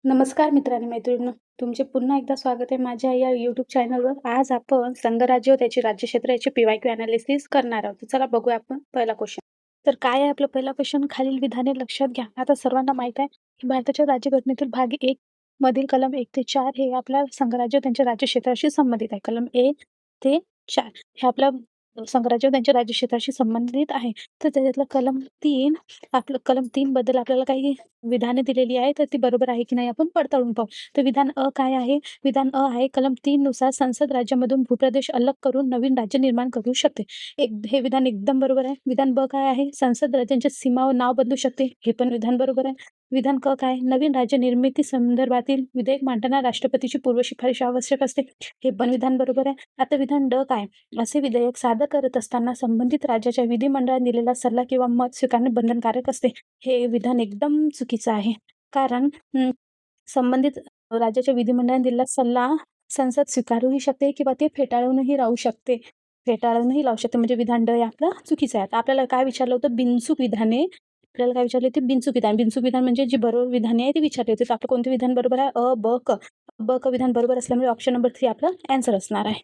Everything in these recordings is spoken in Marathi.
नमस्कार मित्र आणि मैत्रिणींनो, तुमचे पुन्हा एकदा स्वागत आहे माझ्या या YouTube चॅनलवर. आज आपण संघराज्य व त्याचे राज्यक्षेत्र याचे PYQ एनालिसिस करणार आहोत. तर चला बघूया आपण पहिला क्वेश्चन. तर काय आहे आपला पहिला क्वेश्चन? खालील विधाने लक्षात घ्या. आता सर्वांना माहित आहे की भारताच्या राज्यघटनेतील भाग 1 मधील कलम 1 ते 4 हे आपल्या संघराज्य व त्यांच्या राज्यक्षेत्राशी संबंधित आहे. कलम 1 ते 4 हे आपल्या संघराज्य व त्यांच्या राज्यक्षेत्राशी संबंधित आहे. तर त्याच्यातलं कलम 3 आपलं कलम 3 बद्दल आपल्याला काही विधाने दिलेली आहे, तर ती बरोबर आहे की नाही आपण पडताळून पाहू. तर विधान अ काय आहे? विधान अ आहे कलम 3 नुसार संसद राज्यामधून भूप्रदेश अलग करून नवीन राज्य निर्माण करू शकते. हे विधान एकदम बरोबर आहे. विधान ब काय आहे? संसद राज्यांच्या सीमा व नाव बदलू शकते. हे पण विधान बरोबर आहे. विधान क काय? नवीन राज्य निर्मिती संदर्भातील विधेयक मांडताना राष्ट्रपतीची पूर्व शिफारस आवश्यक असते. हे पण विधान बरोबर आहे. आता विधान ड काय? असे विधेयक सादर करत असताना संबंधित राज्याच्या विधिमंडळात दिलेला सल्ला किंवा मत स्वीकारणे बंधनकारक असते. हे विधान एकदम चुकीचं आहे. कारण संबंधित राज्याच्या विधिमंडळाने दिलेला सल्ला संसद स्वीकारूही शकते किंवा ते फेटाळूनही राहू शकते. फेटाळूनही लावू शकते. म्हणजे विधान ड हे आपलं चुकीचं आहे. आता आपल्याला काय विचारलं होतं? बिनचूक विधाने. आपल्याला काय विचारले होते? बिनचूक विधान. बिनचूक विधान म्हणजे जी बरोबर विधाने आहे ती विचारली होती. तर आपलं कोणते विधान बरोबर आहे? अ, ब, क. ब, क विधान बरोबर असल्यामुळे ऑप्शन नंबर 3 आपला आन्सर असणार आहे.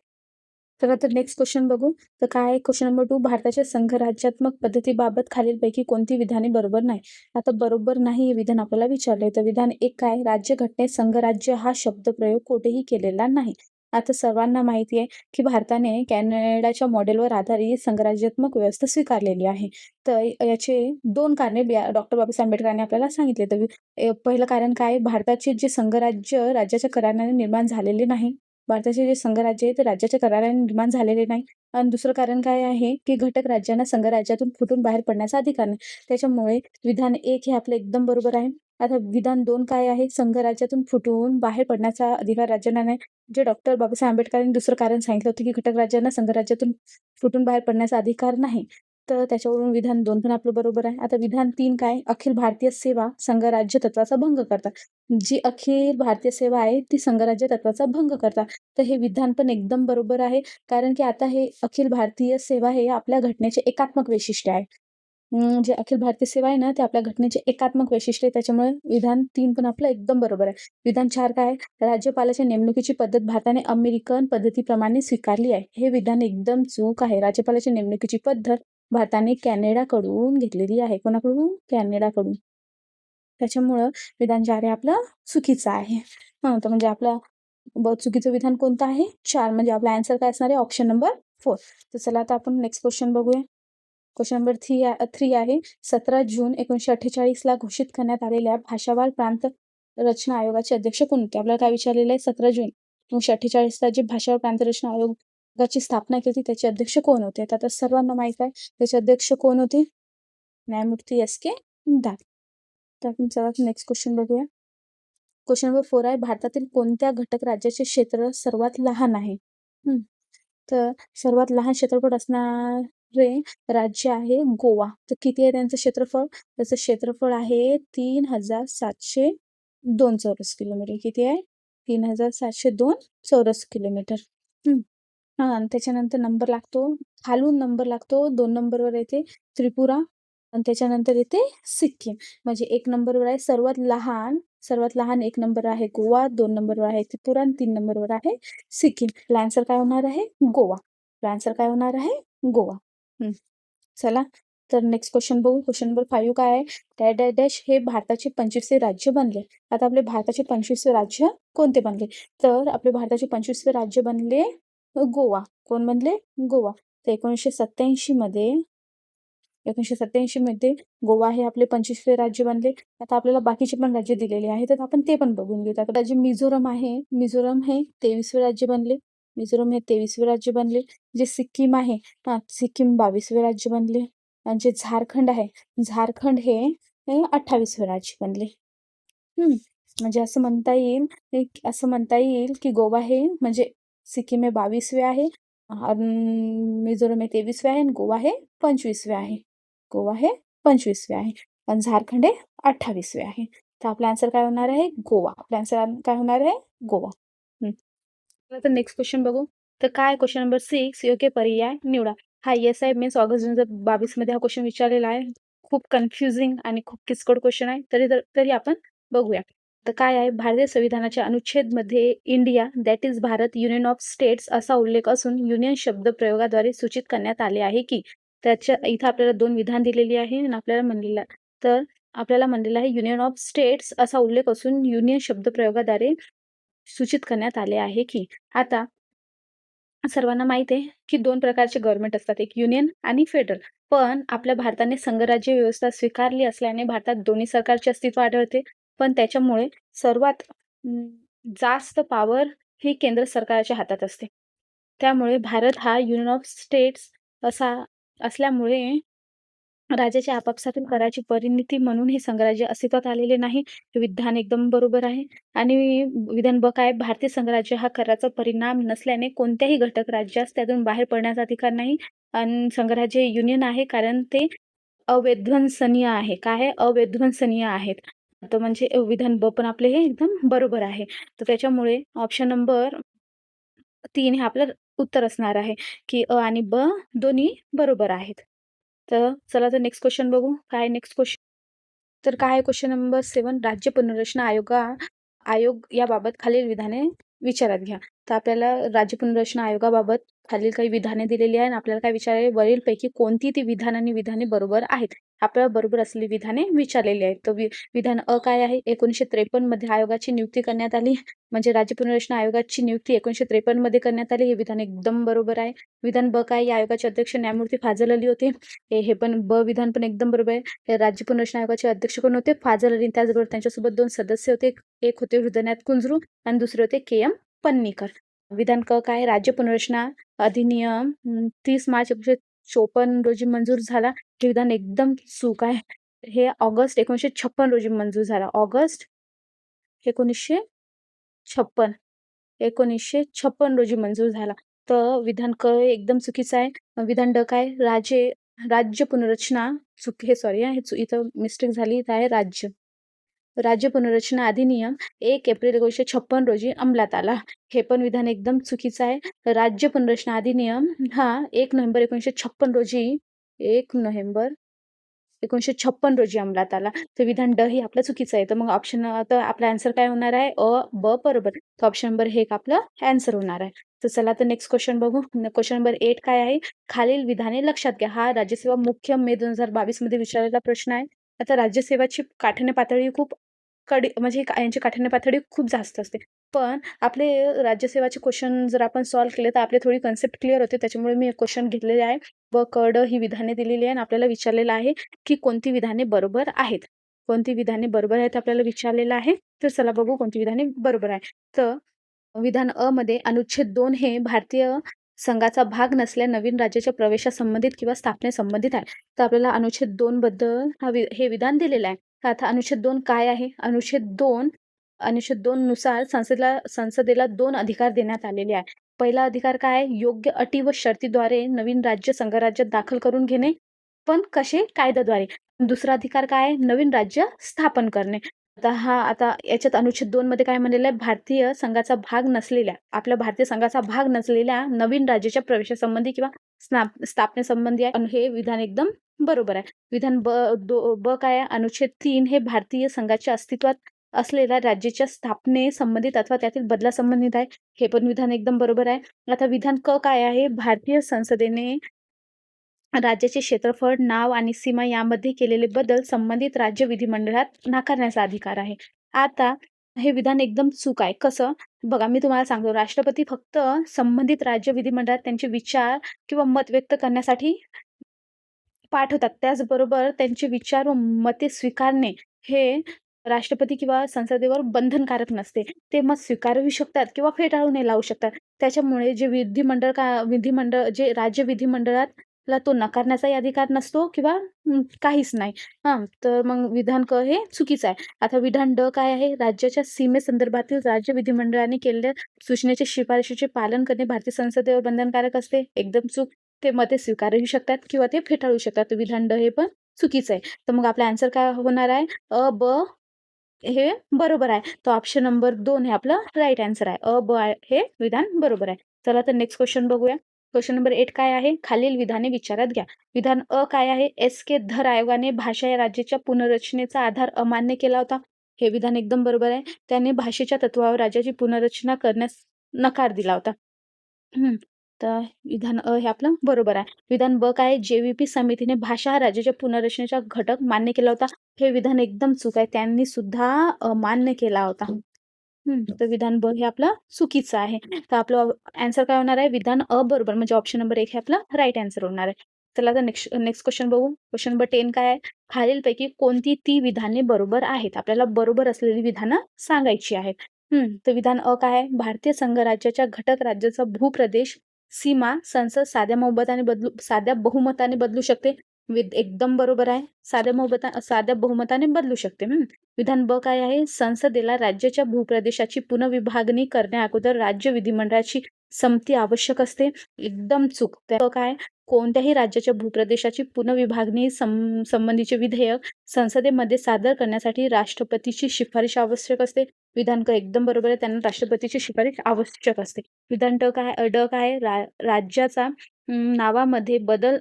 चला तर नेक्स्ट क्वेश्चन बघू. तर काय आहे क्वेश्चन नंबर 2? भारताच्या संघराज्यात्मक पद्धतीबाबत खालीलपैकी कोणती विधाने बरोबर नाही? आता बरोबर नाही हे विधान आपल्याला विचारले. तर विधान 1 काय? राज्यघटनेत संघराज्य हा शब्दप्रयोग कुठेही केलेला नाही. आता सर्वांना माहिती आहे की भारताने कॅनडाच्या मॉडेलवर आधारित संघराज्यात्मक व्यवस्था स्वीकारलेली आहे. तर याचे 2 कारणे डॉक्टर बाबासाहेब आंबेडकरांनी आपल्याला सांगितले. तर पहिलं कारण काय? भारताचे जे संघराज्य राज्याच्या कराराने निर्माण झालेले नाही. भारताचे जे संघराज्य आहे ते राज्याच्या कराराने निर्माण झालेले नाही. आणि दुसरं कारण काय आहे की घटक राज्यांना संघराज्यातून फुटून बाहेर पडण्याचा अधिकार नाही. त्याच्यामुळे विधान 1 हे आपलं एकदम बरोबर आहे. आता विधान 2 काय आहे? संघराज्यातून फुटून बाहेर पडण्याचा अधिकार राज्यांना नाही. जे डॉक्टर बाबासाहेब आंबेडकरांनी दुसरं कारण सांगितलं होतं की घटक राज्यांना संघराज्यातून फुटून बाहेर पडण्याचा अधिकार नाही. तर त्याच्यावरून विधान 2 पण आपलं बरोबर आहे. आता विधान 3 काय? अखिल भारतीय सेवा संघराज्य तत्त्वाचा भंग करतात. जी अखिल भारतीय सेवा आहे ती संघराज्य तत्त्वाचा भंग करतात. तर हे विधान पण एकदम बरोबर आहे. कारण की आता हे अखिल भारतीय सेवा हे आपल्या घटनेचे एकात्मक वैशिष्ट्य आहे. जे अखिल भारतीय सेवा आहे ना, ते आपल्या घटनेचे एकात्मक वैशिष्ट्य आहे. त्याच्यामुळे विधान 3 पण आपलं एकदम बरोबर आहे. विधान 4 काय? राज्यपालाच्या नेमणुकीची पद्धत भारताने अमेरिकन पद्धतीप्रमाणे स्वीकारली आहे. हे विधान एकदम चूक आहे. राज्यपालाची नेमणुकीची पद्धत भारताने कॅनडाकडून घेतलेली आहे. कोणाकडून? कॅनडाकडून. त्याच्यामुळं विधान 4 हे आपलं चुकीचं आहे. तर म्हणजे आपलं चुकीचं विधान कोणतं आहे? 4. म्हणजे आपला आन्सर काय असणार आहे? Option number 4. तर चला आता आपण नेक्स्ट क्वेश्चन बघूया. क्वेश्चन नंबर 3 आहे. 17 जून 1948 ला घोषित करण्यात आलेल्या भाषावार प्रांत रचना आयोगाचे अध्यक्ष कोण होते? आपल्याला काय विचारलेलं आहे? 17 जून 1948 ला जे भाषावार प्रांत रचना आयोगाची स्थापना केली होती त्याचे अध्यक्ष कोण होते? तर आता सर्वांना माहित आहे त्याचे अध्यक्ष कोण होते? न्यायमूर्ती S.K. दास. तर आपण चला नेक्स्ट क्वेश्चन बघूया. क्वेश्चन नंबर 4 आहे. भारतातील कोणत्या घटक राज्याचे क्षेत्र सर्वात लहान आहे? तर सर्वात लहान क्षेत्रफळ असणारे राज्य आहे गोवा. तर किती आहे त्यांचं क्षेत्रफळ? त्याचं क्षेत्रफळ आहे 3,702 चौरस किलोमीटर. किती आहे? 3,702 चौरस किलोमीटर. आणि त्याच्यानंतर नंबर लागतो, खालून नंबर लागतो 2 नंबरवर येते त्रिपुरा आणि त्याच्यानंतर येते सिक्कीम. म्हणजे 1 नंबरवर आहे सर्वात लहान 1 नंबर आहे गोवा, 2 नंबरवर आहे त्रिपुरा आणि 3 नंबरवर आहे सिक्कीम. आन्सर काय होणार आहे? गोवा. आन्सर काय होणार आहे? गोवा. चला तर नेक्स्ट क्वेश्चन बघू. क्वेश्चन नंबर 5 काय आहे? डॅश डॅश हे भारताचे 25वे राज्य बनले. आता आपले भारताचे 25वे राज्य कोणते बनले? तर आपले भारताचे 25वे राज्य बनले गोवा. कोण बनले? गोवा. तर 1987 मध्ये गोवा हे आपले 25वे राज्य बनले. आता आपल्याला बाकीचे पण राज्य दिलेले आहेत तर आपण ते पण बघून घेऊ. आता राज्य मिझोरम आहे. मिझोरम हे 23वे राज्य बनले. मिझोरम हे 23वे राज्य बनले. जे सिक्कीम आहे सिक्कीम 22वे राज्य बनले. आणि जे झारखंड आहे झारखंड हे 28वे राज्य बनले. म्हणजे असं म्हणता येईल की गोवा हे म्हणजे सिक्कीम हे 22वे आहे, मिझोरम हे 23वे आहे आणि गोवा हे 25वे आहे. गोवा हे 25वे आहे आणि झारखंड हे 28वे आहे. तर आपला आन्सर काय होणार आहे? गोवा. आपला आन्सर काय होणार आहे? गोवा. तर नेक्स्ट क्वेश्चन बघू. तर काय क्वेश्चन नंबर 6 योग्य पर्याय निवडा. हा ESI मीन्स ऑगस्ट 2022 मध्ये हा क्वेश्चन विचारलेला आहे. खूप कन्फ्युजिंग आणि खूप किचकट क्वेश्चन आहे. तरी आपण बघूया. तर काय आहे, भारतीय संविधानाच्या अनुच्छेदमध्ये India that is Bharat union of states असा उल्लेख असून युनियन शब्द प्रयोगाद्वारे सूचित करण्यात आले आहे की. त्याच्या इथं आपल्याला 2 विधान दिलेली आहे आणि आपल्याला म्हणलेलं आहे युनियन ऑफ स्टेट्स असा उल्लेख असून युनियन शब्द प्रयोगाद्वारे सूचित करण्यात आले आहे की. आता सर्वांना माहिती आहे की 2 प्रकारचे गव्हर्नमेंट असतात, एक युनियन आणि फेडरल. पण आपल्या भारताने संघराज्य व्यवस्था स्वीकारली असल्याने भारतात दोन्ही सरकारचे अस्तित्व आढळते. पण त्याच्यामुळे सर्वात जास्त पॉवर ही केंद्र सरकारच्या हातात असते. त्यामुळे भारत हा युनियन ऑफ स्टेट्स असा असल्यामुळे राज्याच्या आपापसातील कराची परिणती म्हणून हे संघराज्य अस्तित्वात आलेले नाही. हे विधान एकदम बरोबर आहे. आणि विधान ब काय, भारतीय संघराज्य हा कराचा परिणाम नसल्याने कोणत्याही घटक राज्यास त्यातून बाहेर पडण्याचा अधिकार नाही. आणि संघराज्य युनियन आहे कारण ते अविध्वंसनीय आहे. काय आहे? अविध्वंसनीय आहेत. तर म्हणजे विधान ब पण आपले हे एकदम बरोबर आहे. तर त्याच्यामुळे ऑप्शन नंबर 3 हे आपलं उत्तर असणार आहे, की अ आणि ब दोन्ही बरोबर आहेत. तर चला तर नेक्स्ट क्वेश्चन बघू. काय नेक्स्ट क्वेश्चन? तर काय आहे क्वेश्चन नंबर 7, राज्य पुनर्रचना आयोग याबाबत खालील विधाने विचारात घ्या. तर आपल्याला राज्य पुनर्रचना आयोगाबाबत खालील काही विधाने दिलेली आहे आणि आपल्याला काय विचारले, वरीलपैकी कोणती ती विधान आणि विधाने बरोबर आहेत. आपल्याला बरोबर असलेली विधाने विचारलेली आहेत. तर विधान अ काय आहे, 1953 मध्ये आयोगाची नियुक्ती करण्यात आली. म्हणजे राज्य पुनर्रचना आयोगाची नियुक्ती 1953 मध्ये करण्यात आली. हे विधान एकदम बरोबर आहे. विधान ब काय, या आयोगाचे अध्यक्ष न्यायमूर्ती फाझल अली होते. हे पण ब विधान पण एकदम बरोबर आहे. हे राज्य पुनर्रचना आयोगाचे अध्यक्ष कोण होते? फाझल अली. त्याचबरोबर त्यांच्यासोबत 2 सदस्य होते. एक होते हृदयनाथ कुंजरू आणि दुसरे होते के.एम. पन्नीकर. विधान क काय, राज्य पुनर्रचना अधिनियम 30 मार्च 1954 रोजी मंजूर झाला. हे विधान एकदम चूक आहे. हे ऑगस्ट 1956 रोजी मंजूर झाला. ऑगस्ट 1956 1956 रोजी मंजूर झाला. तर विधान क एकदम चुकीचं आहे. विधान ड काय, राज्य पुनर्रचना इथं मिस्टेक झाली. इथं आहे राज्य पुनर्रचना अधिनियम 1 एप्रिल 1956 रोजी अंमलात आला. हे पण विधान एकदम चुकीचं आहे. राज्य पुनर्रचना अधिनियम हा 1 नोव्हेंबर 1956 रोजी अंमलात आला. तर विधान ड हे आपलं चुकीचं आहे. तर मग तर आपला आन्सर काय होणार आहे? अ, ब बरोबर. तर ऑप्शन नंबर हे एक आपलं आन्सर होणार आहे. तर चला तर नेक्स्ट क्वेश्चन बघू. क्वेश्चन नंबर 8 काय आहे? खालील विधाने लक्षात घ्या. हा राज्यसेवा मुख्य मे 2022 मध्ये विचारलेला प्रश्न आहे. आता राज्यसेवाची काठिण्य पातळी खूप म्हणजे यांची काठिण्य पातळी खूप जास्त असते. पण आपले राज्यसेवाचे क्वेश्चन जर आपण सॉल्व्ह केले तर आपली थोडी कन्सेप्ट क्लिअर होते. त्याच्यामुळे मी क्वेश्चन घेतलेले आहे व क, ड ही विधाने दिलेली आहे आणि आपल्याला विचारलेलं आहे की कोणती विधाने बरोबर आहेत. कोणती विधाने बरोबर आहेत आपल्याला विचारलेलं आहे. तर चला बघू कोणती विधाने बरोबर आहे. तर विधान अ मध्ये अनुच्छेद 2 हे भारतीय संघाचा भाग नसल्या नवीन राज्याच्या प्रवेशासंबंधित किंवा स्थापनेसंबंधित आहे. तर आपल्याला अनुच्छेद 2 बद्दल हे विधान दिलेलं आहे. तर आता अनुच्छेद 2 काय आहे? अनुच्छेद 2 नुसार संसदेला 2 अधिकार देण्यात आलेले आहे. पहिला अधिकार काय आहे? योग्य अटी व शर्तीद्वारे नवीन राज्य संघराज्यात दाखल करून घेणे. पण कसे? कायद्याद्वारे. दुसरा अधिकार काय आहे? नवीन राज्य स्थापन करणे. आता याच्यात अनुच्छेद 2 मध्ये काय म्हणलेलं आहे? आपल्या भारतीय संघाचा भाग नसलेल्या नवीन राज्याच्या प्रवेशासंबंधी किंवा स्थापनेसंबंधी आहे. आणि हे विधान एकदम बरोबर आहे. विधान ब काय आहे? अनुच्छेद 3 हे भारतीय संघाच्या अस्तित्वात असलेल्या राज्याच्या स्थापनेसंबंधित अथवा त्यातील बदलासंबंधित आहे. हे पण विधान एकदम बरोबर आहे. आता विधान क काय आहे? भारतीय संसदेने राज्याचे क्षेत्रफळ, नाव आणि सीमा यामध्ये केलेले बदल संबंधित राज्य विधिमंडळात नाकारण्याचा अधिकार आहे. आता हे विधान एकदम चूक आहे. कसं? बघा मी तुम्हाला सांगतो, राष्ट्रपती फक्त संबंधित राज्य विधिमंडळात त्यांचे विचार किंवा मत व्यक्त करण्यासाठी पाठवतात. त्याचबरोबर त्यांचे विचार व मते स्वीकारणे हे राष्ट्रपती किंवा संसदेवर बंधनकारक नसते. ते मत स्वीकारूही शकतात किंवा फेटाळूनही लावू शकतात. त्याच्यामुळे जे जे राज्य विधिमंडळातला तो नकारण्याचाही अधिकार नसतो किंवा काहीच नाही. तर मग विधान क हे चुकीचं आहे. आता विधान ड काय आहे? राज्याच्या सीमेसंदर्भातील राज्य विधिमंडळाने केलेल्या सूचनेच्या शिफारशीचे पालन करणे भारतीय संसदेवर बंधनकारक असते. एकदम चूक. ते मते स्वीकारूही शकतात किंवा ते फेटाळू शकतात. विधान ड हे पण चुकीचं आहे. तर मग आपला आन्सर काय होणार आहे? अ, ब हे बरोबर आहे. तर ऑप्शन नंबर 2 हे आपलं राईट आन्सर आहे. अ, ब हे विधान बरोबर आहे. चला तर नेक्स्ट क्वेश्चन बघूया. क्वेश्चन नंबर 8 काय आहे? खालील विधाने विचारात घ्या. विधान अ काय आहे? एस के धर आयोगाने भाषा या राज्याच्या पुनर्रचनेचा आधार अमान्य केला होता. हे विधान एकदम बरोबर आहे. त्याने भाषेच्या तत्त्वावर राज्याची पुनर्रचना करण्यास नकार दिला होता. हं. तर विधान हे आपलं बरोबर आहे. विधान ब काय आहे? जे-व्ही-पी समितीने भाषा हा राज्याच्या पुनर्रचनेचा घटक मान्य केला होता. हे विधान एकदम चूक आहे. त्यांनी सुद्धा अमान्य केला होता. तर विधान ब हे आपलं चुकीचं आहे. तर आपलं ॲन्सर काय होणार आहे? विधान अ बरोबर म्हणजे ऑप्शन नंबर 1 हे आपलं राइट ॲन्सर होणार आहे. चला आता नेक्स्ट क्वेश्चन बघू. क्वेश्चन नंबर 10 काय आहे? खालीलपैकी कोणती ती विधाने बरोबर आहेत? आपल्याला बरोबर असलेली विधानं सांगायची आहेत. तर विधान अ काय आहे? भारतीय संघराज्याच्या घटक राज्याचा भूप्रदेश, सीमा, संसद साध्या बहुमताने बदलू शकते. एकदम बरोबर आहे. साध्या बहुमताने बदलू शकते. विधान ब काय आहे? संसदेला राज्याच्या भूप्रदेशाची पुनर्विभागणी करण्याअगोदर राज्य विधिमंडळाची संमती आवश्यक असते. एकदम चूक. तर काय? कोणत्याही राज्याच्या भूप्रदेशाची पुनर्विभागणी संबंधीचे विधेयक संसदेमध्ये सादर करण्यासाठी राष्ट्रपतीची शिफारस आवश्यक असते. विधान क एकदम बरोबर आहे. त्यांना राष्ट्रपतीची शिफारस आवश्यक असते. विधान ड काय? राज्याचा नावामध्ये बदल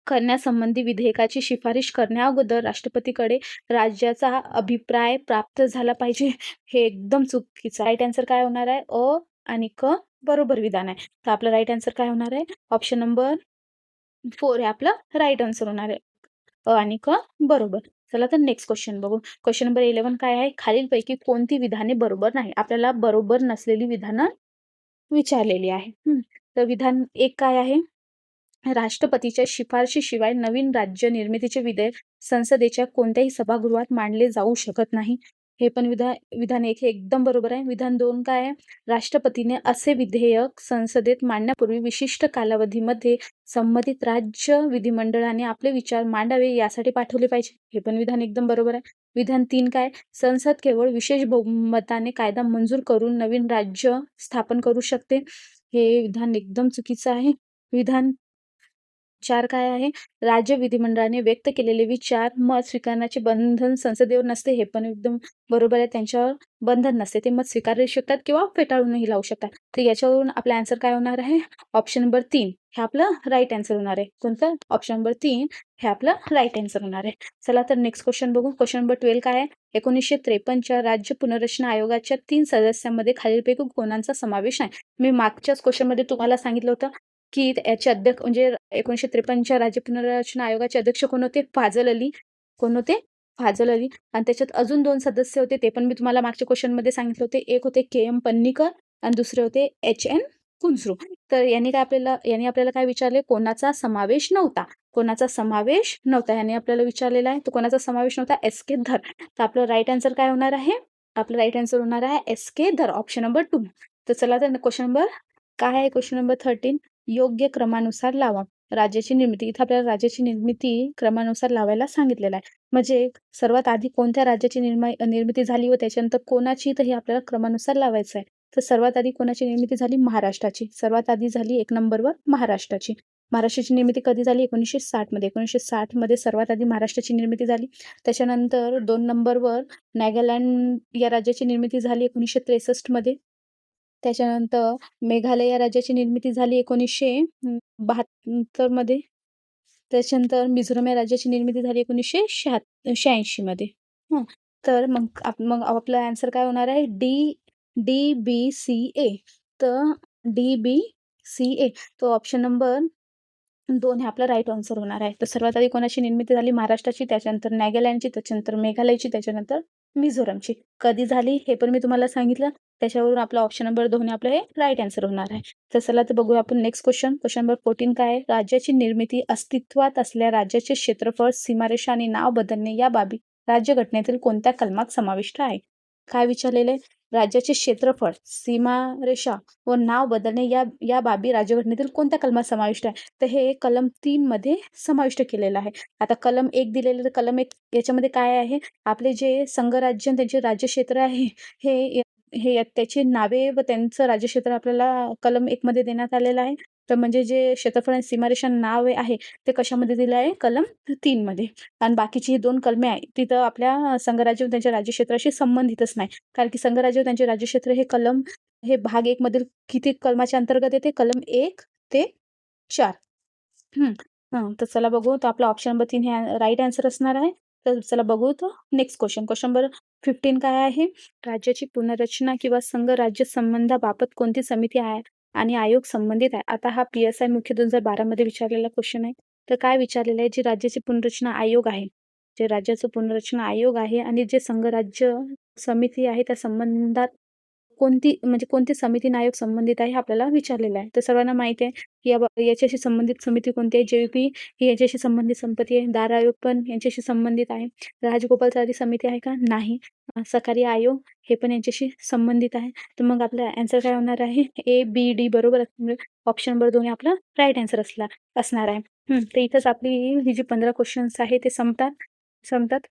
करण्यासंबंधी विधेयकाची शिफारस करण्याअगोदर राष्ट्रपतीकडे राज्याचा अभिप्राय प्राप्त झाला पाहिजे. हे एकदम चुकीचं आहे. राइट आन्सर काय होणार आहे? अ आणि क बरोबर विधान आहे. तर आपलं राइट आन्सर काय होणार आहे? ऑप्शन नंबर 4 हे आपलं राइट आन्सर होणार आहे. अ आणि क बरोबर. चला तर नेक्स्ट क्वेश्चन बघू. क्वेश्चन नंबर 11 काय आहे? खालीलपैकी कोणती विधाने बरोबर नाही? आपल्याला बरोबर नसलेली विधानं विचारलेली आहे. तर विधान 1 काय आहे? राष्ट्रपतीच्या शिफारशीशिवाय नवीन राज्य निर्मितीचे विधेयक संसदेच्या कोणत्याही सभागृहात मांडले जाऊ शकत नाही. हे पण विधान 1 हे एकदम बरोबर आहे. विधान 2 काय आहे? राष्ट्रपतीने असे विधेयक संसदेत मांडण्यापूर्वी विशिष्ट कालावधीमध्ये संबंधित राज्य विधिमंडळाने आपले विचार मांडावे यासाठी पाठवले पाहिजे. हे पण विधान एकदम बरोबर आहे. विधान 3 काय? संसद केवळ विशेष बहुमताने कायदा मंजूर करून नवीन राज्य स्थापन करू शकते. हे विधान एकदम चुकीचं आहे. विधान 4 काय आहे? राज्य विधिमंडळाने व्यक्त केलेले विचार, मत स्वीकारण्याचे बंधन संसदेवर नसते. हे पण एकदम बरोबर आहे. त्यांच्यावर बंधन नसते. ते मत स्वीकारू शकतात किंवा फेटाळूनही लावू शकतात. तर याच्यावरून आपला ॲन्सर काय होणार आहे? ऑप्शन नंबर 3 हे आपलं राइट ॲन्सर होणार आहे. कोणतं? ऑप्शन नंबर 3 हे आपलं राइट ॲन्सर होणार आहे. चला तर नेक्स्ट क्वेश्चन बघू. क्वेश्चन नंबर 12 काय आहे? 1953च्या राज्य पुनर्रचना आयोगाच्या 3 सदस्यांमध्ये खालीलपैकी कोणांचा समावेश आहे? मी मागच्याच क्वेश्चनमध्ये तुम्हाला सांगितलं होतं, की याचे अध्यक्ष म्हणजे 1953च्या राज्य पुनर्रचना आयोगाचे अध्यक्ष कोण होते? फाजल अली. कोण होते? फाजल अली. आणि त्याच्यात अजून 2 सदस्य होते. ते पण मी तुम्हाला मागच्या क्वेश्चनमध्ये सांगितले होते. एक होते के.एम. पन्नीकर आणि दुसरे होते एच.एन. कुंसरू. तर यांनी आपल्याला काय विचारले? कोणाचा समावेश नव्हता? कोणाचा समावेश नव्हता यांनी आपल्याला विचारलेला आहे. तर कोणाचा समावेश नव्हता? एस.के. धर. तर आपलं राइट आन्सर काय होणार आहे? आपलं राइट आन्सर होणार आहे एस.के. धर. Option number 2. तर चला तर क्वेश्चन नंबर काय आहे? क्वेश्चन नंबर 13 योग्य क्रमानुसार लावा. राज्याची निर्मिती. इथं आपल्याला राज्याची निर्मिती क्रमानुसार लावायला सांगितलेलं आहे. म्हणजे सर्वात आधी कोणत्या राज्याची निर्मिती झाली व त्याच्यानंतर कोणाची, तर हे आपल्याला क्रमानुसार लावायचं आहे. तर सर्वात आधी कोणाची निर्मिती झाली? महाराष्ट्राची. सर्वात आधी झाली 1 नंबरवर महाराष्ट्राची. महाराष्ट्राची निर्मिती कधी झाली? 1960 मध्ये. 1960 मध्ये सर्वात आधी महाराष्ट्राची निर्मिती झाली. त्याच्यानंतर 2 नंबरवर नागालँड या राज्याची निर्मिती झाली 1963 मध्ये. त्याच्यानंतर मेघालय या राज्याची निर्मिती झाली 1972 मध्ये. त्याच्यानंतर मिझोराम या राज्याची निर्मिती झाली 1986 मध्ये. हं. तर मग आपला ॲन्सर काय होणार आहे? डी-बी-सी-ए. तर डी-बी-सी-ए. तो ऑप्शन नंबर 2 हे आपला राइट आन्सर होणार आहे. तर सर्वात आधी कोणाची निर्मिती झाली? महाराष्ट्राची, त्याच्यानंतर नागालँडची, त्याच्यानंतर मेघालयची, त्याच्यानंतर मिझोरामची. कधी झाली हे पण मी तुम्हाला सांगितलं. त्याच्यावरून आपला ऑप्शन नंबर 2 हे आपलं हे राइट आन्सर होणार आहे. तर चला तर बघूया आपण नेक्स्ट क्वेश्चन. क्वेश्चन नंबर 14 काय आहे? राज्याची निर्मिती, अस्तित्वात असलेल्या राज्याचे क्षेत्रफळ, सीमारेषा आणि नाव बदलणे या बाबी राज्यघटनेतील कोणत्या कलमात समाविष्ट आहे? काय विचारलेलं आहे? राज्याचे क्षेत्रफळ, सीमारेषा व नाव बदलणे या बाबी राज्यघटनेतील कोणत्या कलमात समाविष्ट आहे? तर हे कलम 3 मध्ये समाविष्ट केलेलं आहे. आता कलम 1 दिलेलं, तर कलम 1 याच्यामध्ये काय आहे? आपले जे संघराज्य आणि त्यांचे राज्यक्षेत्र आहे हे त्याची नावे व त्यांचं राज्यक्षेत्र आपल्याला कलम 1 मध्ये देण्यात आलेलं आहे. तर म्हणजे जे क्षेत्रफळ आणि सीमारेषा नाव आहे ते कशामध्ये दिलं आहे? कलम 3 मध्ये. आणि बाकीची ही 2 कलमे आहे तिथं आपल्या संघराज्य व त्यांच्या राज्यक्षेत्राशी संबंधितच नाही. कारण की संघराज्य व त्यांचे राज्यक्षेत्र हे भाग 1 मधील किती कलमाच्या अंतर्गत येते? कलम 1 ते 4. तर चला बघू. तर आपला ऑप्शन नंबर 3 हे राइट आन्सर असणार आहे. तर चला बघू तर नेक्स्ट क्वेश्चन. क्वेश्चन नंबर 15 काय आहे? राज्याची पुनर्रचना किंवा संघ राज्य संबंधाबाबत कोणती समिती आहे आणि आयोग संबंधित आहे? आता हा PSI मुख्य 2012 मध्ये विचारलेला क्वेश्चन आहे. तर काय विचारलेलं आहे? जे राज्याची पुनर्रचना आयोग आहे, जे राज्याचं पुनर्रचना आयोग आहे आणि जे संघ राज्य समिती आहे त्या संबंधात कोणती समिती आणि आयोग संबंधित आहे हे आपल्याला विचारलेलं आहे. तर सर्वांना माहिती आहे की याच्याशी संबंधित समिती कोणती आहे? JVP ही याच्याशी संबंधित समिती आहे. दार आयोग पण यांच्याशी संबंधित आहे. राजगोपाल चारी समिती आहे का? नाही. सरकारी आयोग हे पण यांच्याशी संबंधित आहे. तर मग आपला ॲन्सर काय होणार आहे? A, B, D बरोबर असल्यामुळे ऑप्शन नंबर 2 हे आपला राईट ॲन्सर असणार आहे. तर इथंच आपली ही जी 15 क्वेश्चन्स आहे ते संपतात.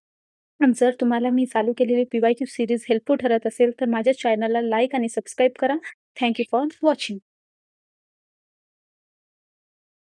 जर तुम्हाला मी चालू केलेली PYQ सीरीज हेल्पफुल ठरत असेल तर माझ्या चॅनलला लाईक आणि सबस्क्राईब करा. Thank you for watching.